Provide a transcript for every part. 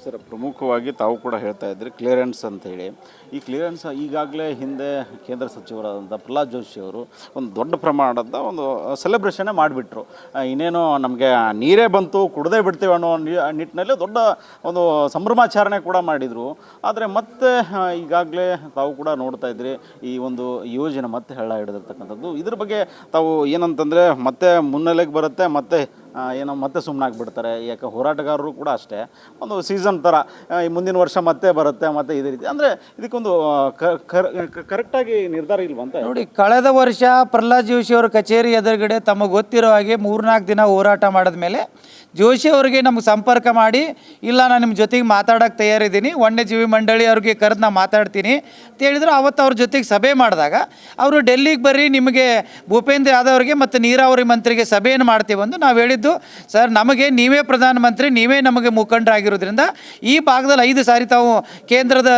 Sir, ಪ್ರಮುಖವಾಗಿ ತಾವು ಕೂಡ ಹೇಳ್ತಾ ಇದ್ರಿ ಕ್ಲಿಯರೆನ್ಸ್ ಅಂತೇಳಿ. ಈ ಕ್ಲಿಯರೆನ್ಸ್ ಈಗಾಗಲೇ ಹಿಂದೆ ಕೇಂದ್ರ ಸಚಿವರಾದಂಥ ಪ್ರಹ್ಲಾದ್ ಜೋಶಿ ಅವರು ಒಂದು ದೊಡ್ಡ ಪ್ರಮಾಣದ ಒಂದು ಸೆಲೆಬ್ರೇಷನ್ನೇ ಮಾಡಿಬಿಟ್ರು. ಇನ್ನೇನು ನಮಗೆ ನೀರೇ ಬಂತು, ಕುಡದೇ ಬಿಡ್ತೀವಿ ಅನ್ನೋ ನಿಟ್ಟಿನಲ್ಲಿ ದೊಡ್ಡ ಒಂದು ಸಂಭ್ರಮಾಚರಣೆ ಕೂಡ ಮಾಡಿದರು. ಆದರೆ ಮತ್ತೆ ಈಗಾಗಲೇ ತಾವು ಕೂಡ ನೋಡ್ತಾ ಇದ್ರಿ, ಈ ಒಂದು ಯೋಜನೆ ಮತ್ತೆ ಹಳ್ಳ ಹಿಡಿದಿರ್ತಕ್ಕಂಥದ್ದು. ಇದ್ರ ಬಗ್ಗೆ ತಾವು ಏನಂತಂದರೆ ಮತ್ತೆ ಮುನ್ನೆಲೆಗೆ ಬರುತ್ತೆ, ಮತ್ತೆ ಸುಮ್ಮನಾಗ್ಬಿಡ್ತಾರೆ. ಯಾಕೆ ಹೋರಾಟಗಾರರು ಕೂಡ ಅಷ್ಟೇ, ಒಂದು ಸೀಸನ್ ಥರ ಈ ಮುಂದಿನ ವರ್ಷ ಮತ್ತೆ ಬರುತ್ತೆ, ಮತ್ತೆ ಇದೇ ರೀತಿ. ಅಂದರೆ ಇದಕ್ಕೊಂದು ಕರೆಕ್ಟಾಗಿ ನಿರ್ಧಾರ ಇಲ್ವಂತ ನೋಡಿ. ಕಳೆದ ವರ್ಷ ಪ್ರಹ್ಲಾದ್ ಜೋಶಿ ಅವರ ಕಚೇರಿ ಎದುರುಗಡೆ ತಮಗೆ ಗೊತ್ತಿರೋ ಹಾಗೆ 3-4 ದಿನ ಹೋರಾಟ ಮಾಡಿದ್ಮೇಲೆ ಜೋಶಿ ಅವರಿಗೆ ನಮ್ಗೆ ಸಂಪರ್ಕ ಮಾಡಿ, ಇಲ್ಲ ನಾನು ನಿಮ್ಮ ಜೊತೆಗೆ ಮಾತಾಡೋಕ್ಕೆ ತಯಾರಿದ್ದೀನಿ, ವನ್ಯಜೀವಿ ಮಂಡಳಿ ಅವ್ರಿಗೆ ಕರೆದು ನಾನು ಮಾತಾಡ್ತೀನಿ ಅಂತ ಹೇಳಿದ್ರು. ಅವತ್ತು ಅವ್ರ ಜೊತೆಗೆ ಸಭೆ ಮಾಡಿದಾಗ ಅವರು ಡೆಲ್ಲಿಗೆ ಬರ್ರಿ, ನಿಮಗೆ ಭೂಪೇಂದ್ರ ಯಾದವ್ ಅವರಿಗೆ ಮತ್ತು ನೀರಾವರಿ ಮಂತ್ರಿಗೆ ಸಭೆಯನ್ನು ಮಾಡ್ತೀವಂದು ನಾವು ಹೇಳಿದ್ದು. ಸರ್, ನಮಗೆ ನೀವೇ ಪ್ರಧಾನಮಂತ್ರಿ, ನೀವೇ ನಮಗೆ ಮುಖಂಡರಾಗಿರೋದ್ರಿಂದ ಈ ಭಾಗದಲ್ಲಿ 5 ಸಾರಿ ತಾವು ಕೇಂದ್ರದ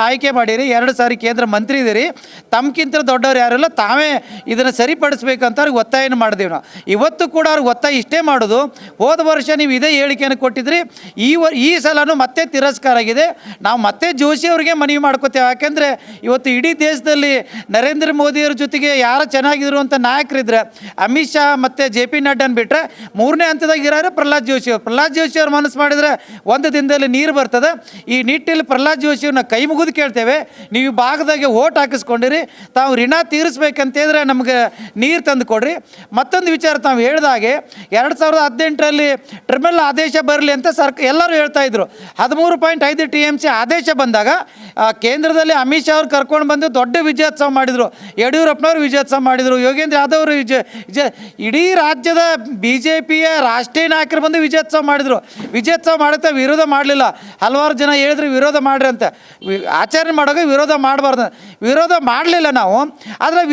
ಆಯ್ಕೆ ಮಾಡಿರಿ, 2 ಸಾರಿ ಕೇಂದ್ರ ಮಂತ್ರಿ ಇದ್ದೀರಿ, ತಮ್ಗಿಂತ ದೊಡ್ಡವ್ರು ಯಾರಿಲ್ಲ, ತಾವೇ ಇದನ್ನು ಸರಿಪಡಿಸ್ಬೇಕಂತ ಅವ್ರಿಗೆ ಒತ್ತಾಯನ ಮಾಡಿದೆವು ನಾವು. ಇವತ್ತು ಕೂಡ ಅವ್ರಿಗೆ ಒತ್ತಾಯ ಇಷ್ಟೇ ಮಾಡೋದು, ಹೋದ ವರ್ಷ ನೀವು ಇದೇ ಹೇಳಿಕೆಯನ್ನು ಕೊಟ್ಟಿದ್ರಿ, ಈ ಸಲನೂ ಮತ್ತೆ ತಿರಸ್ಕಾರ ಆಗಿದೆ. ನಾವು ಮತ್ತೆ ಜೋಶಿ ಅವರಿಗೆ ಮನವಿ ಮಾಡ್ಕೋತೇವೆ. ಯಾಕೆಂದರೆ ಇವತ್ತು ಇಡೀ ದೇಶದಲ್ಲಿ ನರೇಂದ್ರ ಮೋದಿಯವ್ರ ಜೊತೆಗೆ ಯಾರು ಚೆನ್ನಾಗಿರುವಂಥ ನಾಯಕರಿದ್ರೆ ಅಮಿತ್ ಶಾ ಮತ್ತು JP ನಡ್ಡನ್ ಬಿಟ್ಟರೆ 3ನೇ ಹಂತದಾಗ ಇರೋರು ಪ್ರಹ್ಲಾದ್ ಜೋಶಿ ಅವರು. ಪ್ರಹ್ಲಾದ್ ಜೋಶಿ ಅವ್ರು ಮನಸ್ಸು ಮಾಡಿದರೆ ಒಂದು ದಿನದಲ್ಲಿ ನೀರು ಬರ್ತದೆ. ಈ ನಿಟ್ಟಿನಲ್ಲಿ ಪ್ರಹ್ಲಾದ್ ಜೋಶಿಯವ್ರನ್ನ ಕೈ ಮುಗಿದು ಕೇಳ್ತೇವೆ, ನೀವು ಈ ಭಾಗದಾಗೆ ಓಟ್ ಹಾಕಿಸ್ಕೊಂಡಿರಿ, ತಾವು ಋಣ ತೀರಿಸ್ಬೇಕಂತೇಳಿದ್ರೆ ನಮಗೆ ನೀರು ತಂದು ಕೊಡ್ರಿ. ಮತ್ತೊಂದು ವಿಚಾರ ತಾವು ಹೇಳಿದಾಗೆ 2018ರಲ್ಲಿ ಟ್ರಿಬ್ಯುನಲ್ ಆದೇಶ ಬರಲಿ ಅಂತ ಎಲ್ಲರೂ ಹೇಳ್ತಾ ಇದ್ರು. 13.5 TMC ಆದೇಶ ಬಂದಾಗ ಕೇಂದ್ರದಲ್ಲಿ ಅಮಿತ್ ಶಾ ಅವ್ರು ಕರ್ಕೊಂಡು ಬಂದು ದೊಡ್ಡ ವಿಜಯೋತ್ಸವ ಮಾಡಿದರು, ಯಡಿಯೂರಪ್ಪನವ್ರು ವಿಜಯೋತ್ಸವ ಮಾಡಿದರು, ಯೋಗೇಂದ್ರ ಯಾದವ್ ಅವರು ಇಡೀ ರಾಜ್ಯದ BJPಯ ರಾಷ್ಟ್ರೀಯ ನಾಯಕರು ಬಂದು ವಿಜಯೋತ್ಸವ ಮಾಡಿದರು. ವಿಜಯೋತ್ಸವ ಮಾಡುತ್ತಾ ವಿರೋಧ ಮಾಡಲಿಲ್ಲ. ಹಲವಾರು ಜನ ಹೇಳಿದ್ರು ವಿರೋಧ ಮಾಡ್ರಿ ಅಂತ. ಆಚರಣೆ ಮಾಡೋಕೆ ವಿರೋಧ ಮಾಡಬಾರ್ದು, ವಿರೋಧ ಮಾಡಲಿಲ್ಲ ನಾವು. ಆದರೆ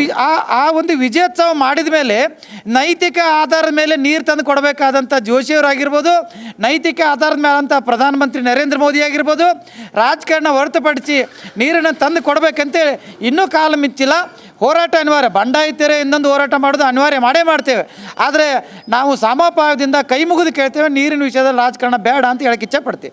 ಆ ಒಂದು ವಿಜಯೋತ್ಸವ ಮಾಡಿದ ಮೇಲೆ ನೈತಿಕ ಆಧಾರದ ಮೇಲೆ ನೀರು ತಂದು ಕೊಡಬೇಕಾದಂಥ ಜೋಶಿಯವರಾಗಿರ್ಬೋದು, ನೈತಿಕ ಆಧಾರದ ಮೇಲೆ ಅಂತ ಪ್ರಧಾನಮಂತ್ರಿ ನರೇಂದ್ರ ಮೋದಿ ಆಗಿರ್ಬೋದು, ರಾಜಕಾರಣ ಹೊರತುಪಡಿಸಿ ನೀರನ್ನು ತಂದು ಕೊಡಬೇಕಂತೇಳಿ ಇನ್ನೂ ಕಾಲ ಮಿಂಚಿಲ್ಲ. ಹೋರಾಟ ಅನಿವಾರ್ಯ, ಬಂಡಾಯ ತೆರೆ ಇನ್ನೊಂದು ಹೋರಾಟ ಮಾಡೋದು ಅನಿವಾರ್ಯ ಮಾಡೇ ಮಾಡ್ತೇವೆ. ಆದರೆ ನಾವು ಸಮಪಾಯದಿಂದ ಕೈ ಮುಗಿದು ಕೇಳ್ತೇವೆ, ನೀರಿನ ವಿಷಯದಲ್ಲಿ ರಾಜಕಾರಣ ಬೇಡ ಅಂತ ಹೇಳಕ್ಕೆ ಇಚ್ಛೆ ಪಡ್ತೀವಿ.